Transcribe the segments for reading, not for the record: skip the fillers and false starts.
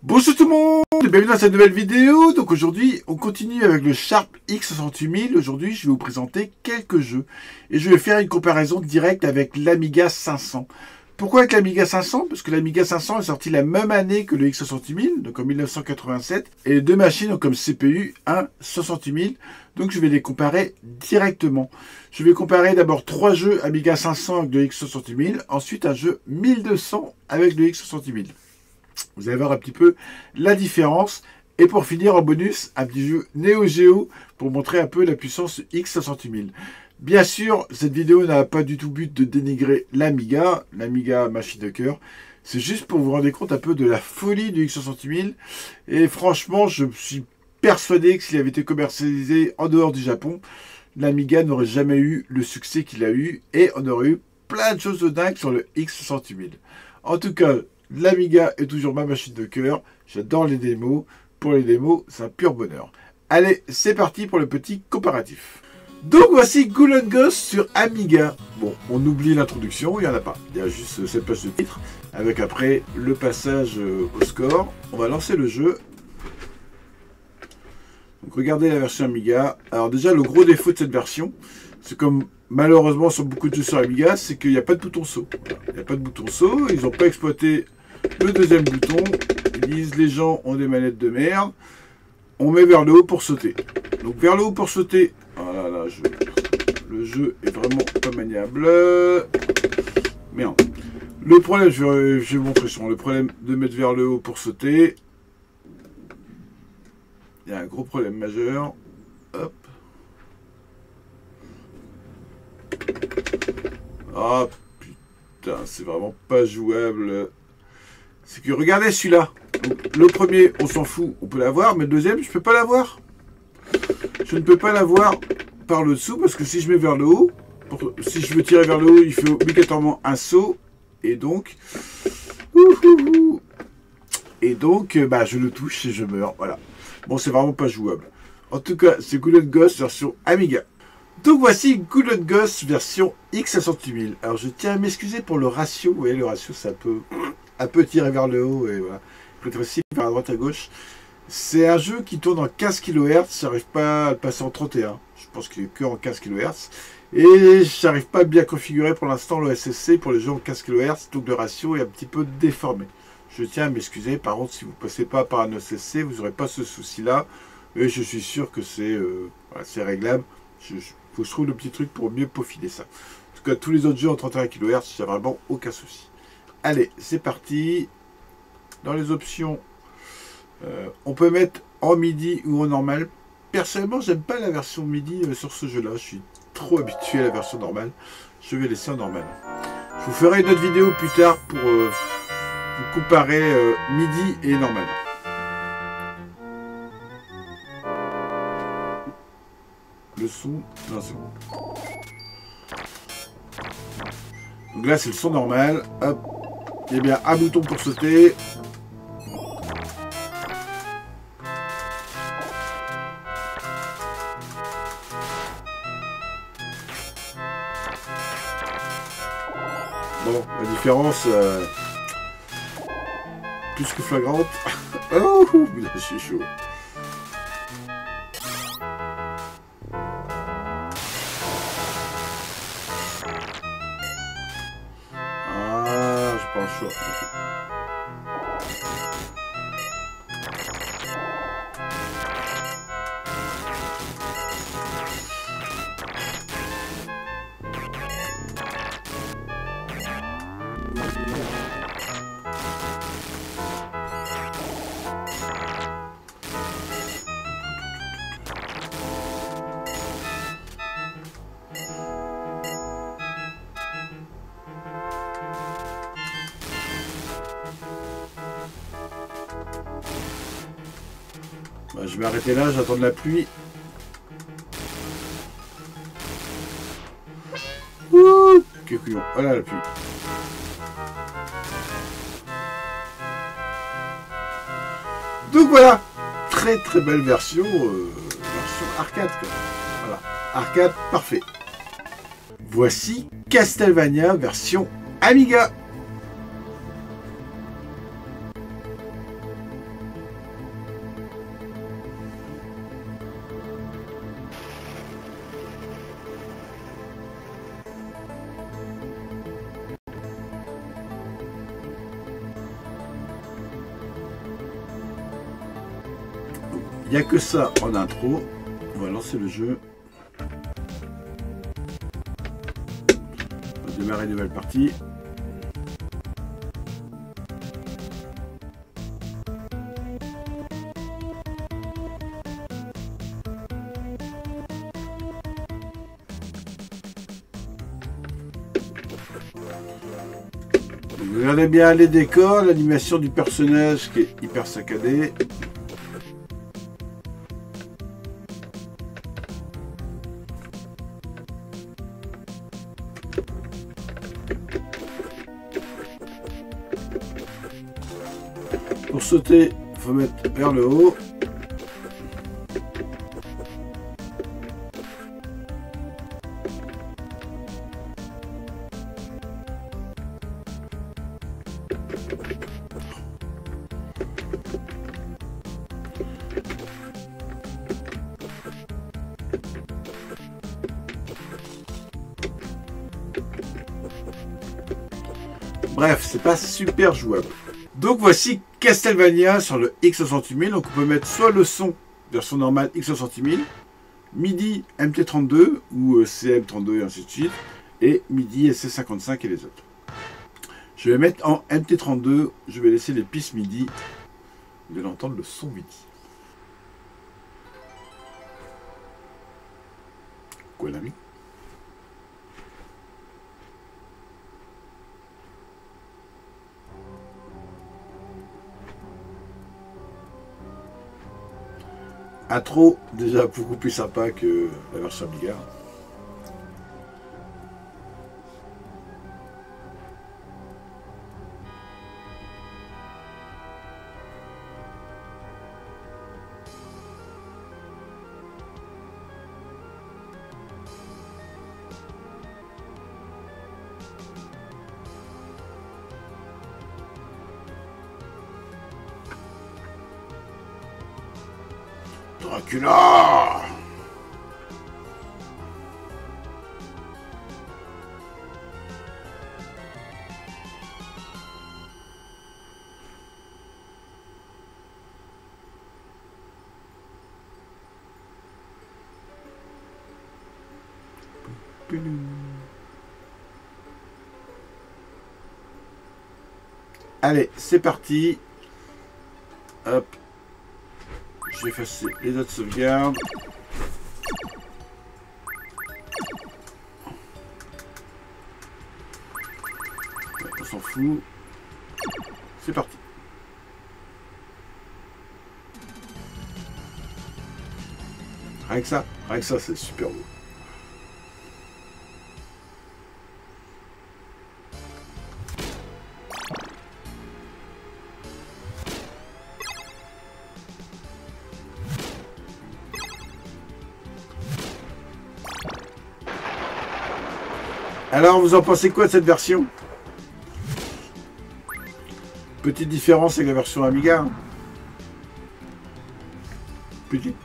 Bonjour tout le monde et bienvenue dans cette nouvelle vidéo. Donc aujourd'hui, on continue avec le Sharp X68000. Aujourd'hui, je vais vous présenter quelques jeux et je vais faire une comparaison directe avec l'Amiga 500. Pourquoi avec l'Amiga 500? Parce que l'Amiga 500 est sorti la même année que le X68000, donc en 1987, et les deux machines ont comme CPU un 68000. Donc je vais les comparer directement. Je vais comparer d'abord trois jeux Amiga 500 avec le X68000, ensuite un jeu 1200 avec le X68000. Vous allez voir un petit peu la différence. Et pour finir, en bonus, un petit jeu Neo Geo pour montrer un peu la puissance X68000. Bien sûr, cette vidéo n'a pas du tout but de dénigrer l'Amiga machine de cœur. C'est juste pour vous rendre compte un peu de la folie du X68000. Et franchement, je suis persuadé que s'il avait été commercialisé en dehors du Japon, l'Amiga n'aurait jamais eu le succès qu'il a eu. Et on aurait eu plein de choses de dingue sur le X68000. En tout cas, l'Amiga est toujours ma machine de cœur. J'adore les démos. Pour les démos, c'est un pur bonheur. Allez, c'est parti pour le petit comparatif. Donc voici Ghoul and Ghost sur Amiga. Bon, on oublie l'introduction, il n'y en a pas. Il y a juste cette page de titre, avec après le passage au score. On va lancer le jeu. Donc regardez la version Amiga. Alors déjà, le gros défaut de cette version, c'est comme malheureusement sur beaucoup de jeux sur Amiga, c'est qu'il n'y a pas de bouton saut. Voilà. Il n'y a pas de bouton saut, ils n'ont pas exploité le deuxième bouton. Ils disent les gens ont des manettes de merde. On met vers le haut pour sauter. Donc vers le haut pour sauter. Voilà, là, le jeu est vraiment pas maniable. Merde. Le problème, je vais vous montrer sur le problème de mettre vers le haut pour sauter. Il y a un gros problème majeur. Hop. Ah putain, c'est vraiment pas jouable. C'est que regardez celui-là. Le premier, on s'en fout, on peut l'avoir, mais le deuxième, je peux pas l'avoir. Je ne peux pas l'avoir par le dessous parce que si je mets vers le haut, si je veux tirer vers le haut, il faut obligatoirement un saut. Et donc, bah, je le touche et je meurs. Voilà. Bon, c'est vraiment pas jouable. En tout cas, c'est Ghoul and Ghost version Amiga. Donc voici Ghoul and Ghost version X68000. Alors je tiens à m'excuser pour le ratio. Vous voyez, le ratio, c'est un peu tiré vers le haut et voilà. Peut-être aussi vers la droite à gauche. C'est un jeu qui tourne en 15 kHz. J'arrive pas à le passer en 31. Je pense qu'il est que en 15 kHz. Et j'arrive pas à bien configurer pour l'instant le SSC pour les jeux en 15 kHz. Donc le ratio est un petit peu déformé. Je tiens à m'excuser. Par contre, si vous ne passez pas par un SSC, vous n'aurez pas ce souci-là. Et je suis sûr que c'est voilà, réglable. Il faut que je trouve le petit truc pour mieux peaufiner ça. En tout cas, tous les autres jeux en 31 kHz, il n'y a vraiment aucun souci. Allez, c'est parti. Dans les options, on peut mettre en MIDI ou en normal. Personnellement, j'aime pas la version MIDI sur ce jeu-là. Je suis trop habitué à la version normale. Je vais laisser en normal. Je vous ferai une autre vidéo plus tard pour vous comparer MIDI et normal. Le son, non, c'est bon. Donc là, c'est le son normal. Hop. Il y a bien un bouton pour sauter. Bon, la différence plus que flagrante. Oh, là, je suis chaud. Ah, je pense chaud. Bah, je vais arrêter là, j'attends de la pluie. Ouh, quel couillon. Voilà la pluie. Donc voilà, très très belle version, version arcade. Quoi. Voilà, arcade parfait. Voici Castlevania version Amiga. n'y a que ça en intro. On va lancer le jeu. On va démarrer une nouvelle partie. Regardez bien les décors, l'animation du personnage qui est hyper saccadée. Pour sauter, il faut mettre vers le haut. Bref, c'est pas super jouable. Donc voici Castlevania sur le X68000. Donc on peut mettre soit le son version normale X68000, MIDI MT32 ou CM32 et ainsi de suite, et MIDI SC55 et les autres. Je vais mettre en MT32, je vais laisser les pistes MIDI. Vous allez entendre le son MIDI. Quoi l'ami ? Intro déjà beaucoup plus sympa que la version Amiga. Dracula! Allez, c'est parti. Hop. Je vais effacer les autres sauvegardes. On s'en fout. C'est parti. Rien que ça, c'est super beau. Alors, vous en pensez quoi de cette version? Petite différence avec la version Amiga. Petite.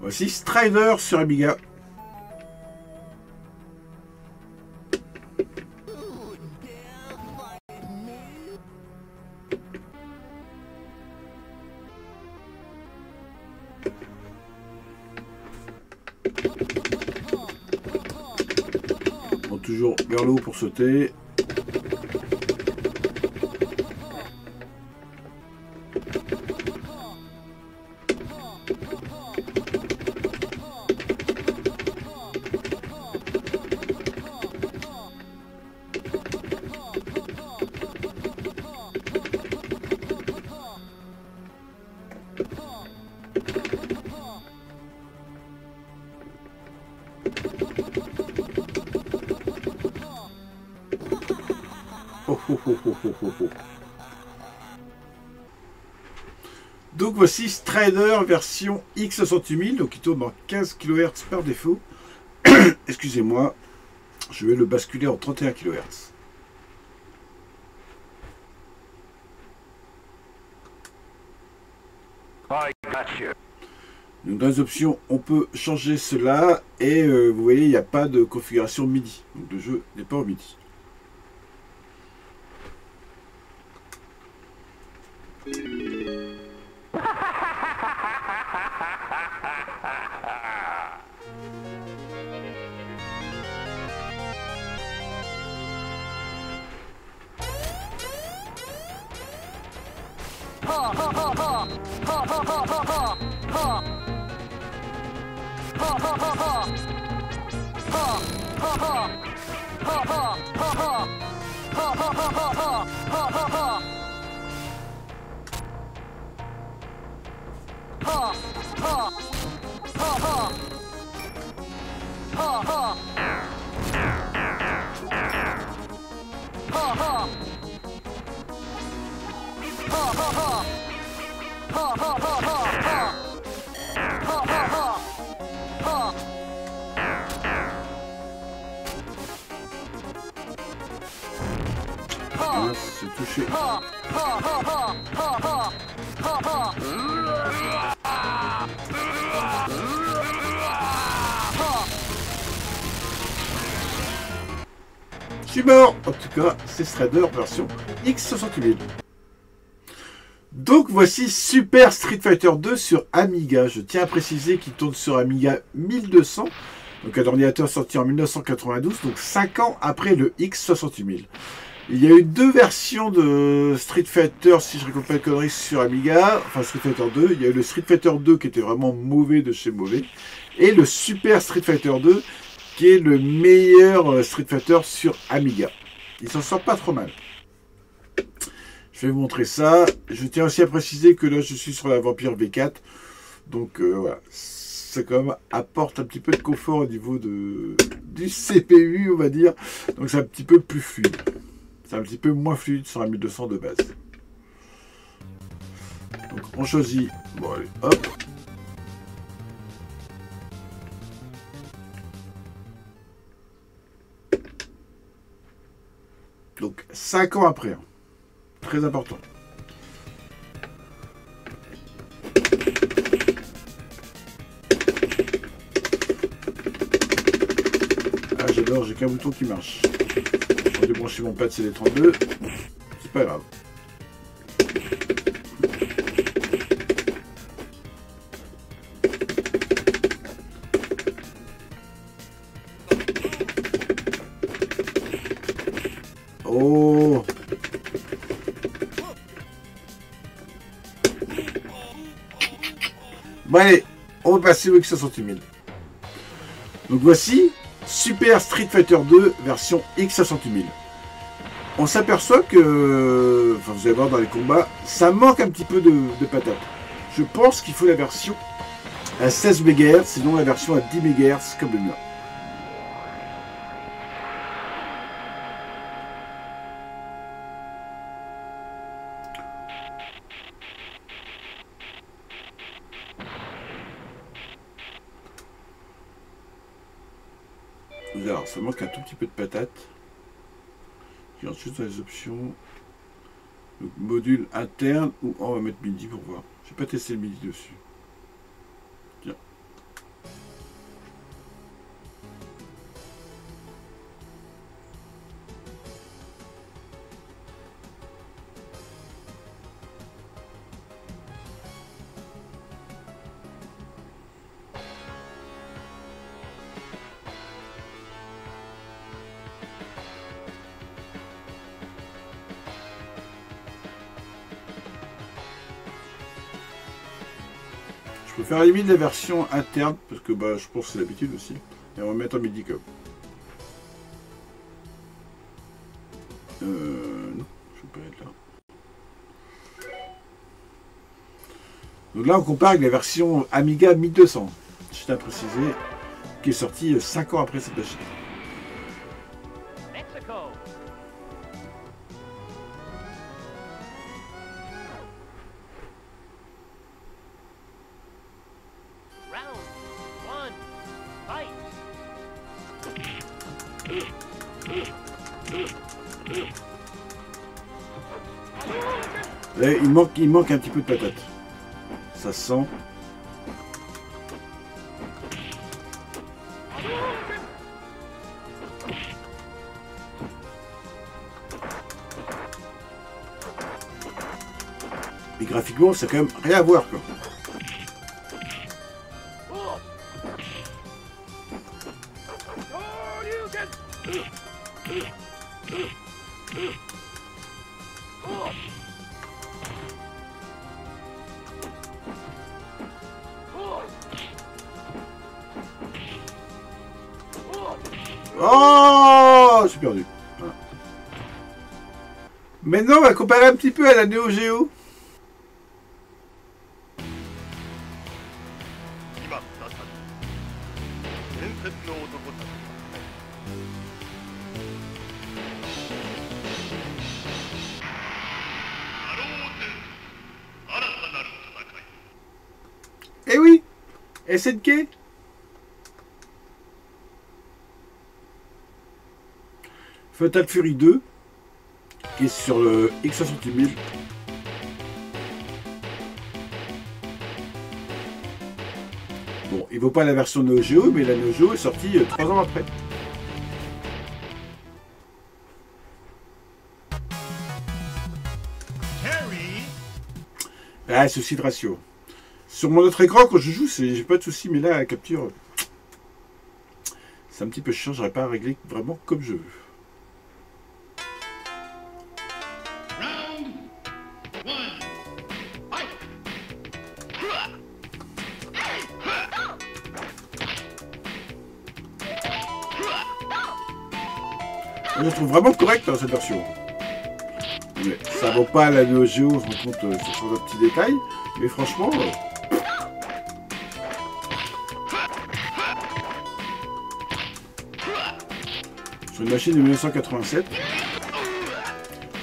Voici Strider sur Amiga. Bon, toujours vers le haut pour sauter. Oh, oh, oh, oh, oh, oh, oh. Donc voici Strider version X68000, donc qui tourne en 15 kHz par défaut. Excusez-moi, je vais le basculer en 31 kHz. Donc dans les options, on peut changer cela et vous voyez, il n'y a pas de configuration MIDI. Donc le jeu n'est pas en MIDI. Ah, c'est touché. Je suis mort. En tout cas, c'est Strider version X68000. Donc voici Super Street Fighter 2 sur Amiga. Je tiens à préciser qu'il tourne sur Amiga 1200. Donc un ordinateur sorti en 1992, donc 5 ans après le X68000. Il y a eu deux versions de Street Fighter, si je ne raconte pas de conneries, sur Amiga. Enfin, Street Fighter 2. Il y a eu le Street Fighter 2 qui était vraiment mauvais de chez mauvais. Et le Super Street Fighter 2 qui est le meilleur Street Fighter sur Amiga. Il s'en sort pas trop mal. Je vais vous montrer ça. Je tiens aussi à préciser que là, je suis sur la Vampire V4. Donc, voilà. Ça quand même apporte un petit peu de confort au niveau du CPU, on va dire. Donc, c'est un petit peu plus fluide. C'est un petit peu moins fluide sur un 1200 de base. Donc, on choisit. Bon, allez, hop. Donc, 5 ans après. Hein. Très important. Ah, j'adore, j'ai qu'un bouton qui marche. Pour débrancher mon pad CD32, c'est pas grave. Oh! Bon allez, on va passer au X68000. Donc voici Super Street Fighter 2 version X68000. On s'aperçoit que, enfin vous allez voir dans les combats, ça manque un petit peu de patate. Je pense qu'il faut la version à 16 MHz, sinon la version à 10 MHz comme le mien. Alors, ça manque un tout petit peu de patate. Et ensuite, dans les options, donc, module interne, ou on va mettre MIDI pour voir. Je vais pas tester le MIDI dessus. Tiens. Je peux faire à la limite la version interne, parce que bah, je pense que c'est l'habitude aussi. Et on va mettre en MIDI comme. Non, je peux pas être là. Donc là, on compare avec la version Amiga 1200. Je tiens à préciser. qui est sorti 5 ans après cette machine. Mexico. Round 1. Fight. Là, il manque un petit peu de patate. Ça se sent. Mais graphiquement, ça a quand même rien à voir, quoi. Oh, j'ai perdu. Voilà. Maintenant, on va comparer un petit peu à la Neo Geo. Eh oui, SNK. Fatal Fury 2, qui est sur le X68000. Bon, il vaut pas la version Neo Geo, mais la Neo Geo est sortie 3 ans après. Ah, souci de ratio. Sur mon autre écran, quand je joue, j'ai pas de souci, mais là, la capture, c'est un petit peu chiant, j'aurais pas à régler vraiment comme je veux. Je le trouve vraiment correct dans cette version. Mais ça vaut pas la Neo Geo, on se rend compte sur un petit détail. Mais franchement... sur une machine de 1987,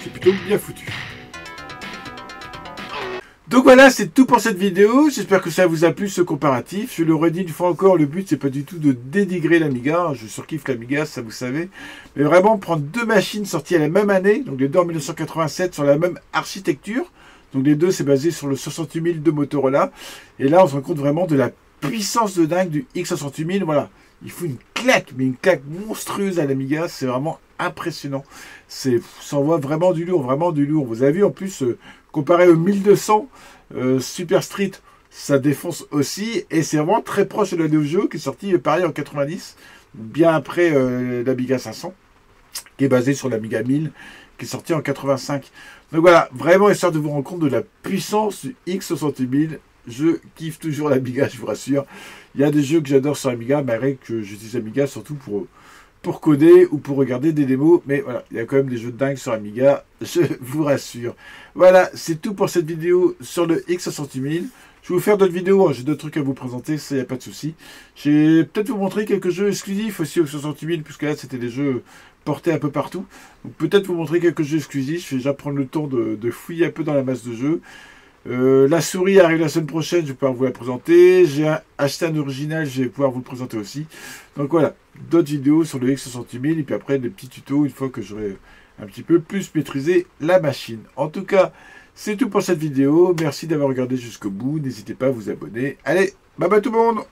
c'est plutôt bien foutu. Donc voilà, c'est tout pour cette vidéo. J'espère que ça vous a plu, ce comparatif. Je le redis une fois encore, le but, c'est pas du tout de dénigrer l'Amiga. Je surkiffe l'Amiga, ça vous savez. Mais vraiment, prendre deux machines sorties à la même année, donc les deux en 1987, sur la même architecture. Donc les deux, c'est basé sur le 68000 de Motorola. Et là, on se rend compte vraiment de la puissance de dingue du X68000. Voilà, il faut une claque, mais une claque monstrueuse à l'Amiga. C'est vraiment impressionnant. Ça envoie vraiment du lourd, vraiment du lourd. Vous avez vu, en plus... comparé au 1200 Super Street, ça défonce aussi. Et c'est vraiment très proche de la Neo Geo qui est sortie pareil en 90, bien après l'Amiga 500, qui est basé sur l'Amiga 1000, qui est sorti en 85. Donc voilà, vraiment histoire de vous rendre compte de la puissance du X68000. Je kiffe toujours l'Amiga, je vous rassure. Il y a des jeux que j'adore sur l'Amiga, malgré que j'utilise l'Amiga surtout pour coder ou pour regarder des démos, mais voilà, il y a quand même des jeux de dingue sur Amiga, je vous rassure. Voilà, c'est tout pour cette vidéo sur le X68000. Je vais vous faire d'autres vidéos, hein, j'ai d'autres trucs à vous présenter, ça, il n'y a pas de souci. J'ai peut-être vous montrer quelques jeux exclusifs aussi au X68000, puisque là, c'était des jeux portés un peu partout. Donc peut-être vous montrer quelques jeux exclusifs, je vais déjà prendre le temps de fouiller un peu dans la masse de jeux. La souris arrive la semaine prochaine, je vais pouvoir vous la présenter. J'ai acheté un original, je vais pouvoir vous le présenter aussi. Donc voilà, d'autres vidéos sur le X68000 et puis après des petits tutos une fois que j'aurai un petit peu plus maîtrisé la machine. En tout cas, c'est tout pour cette vidéo. Merci d'avoir regardé jusqu'au bout. N'hésitez pas à vous abonner. Allez, bye bye tout le monde!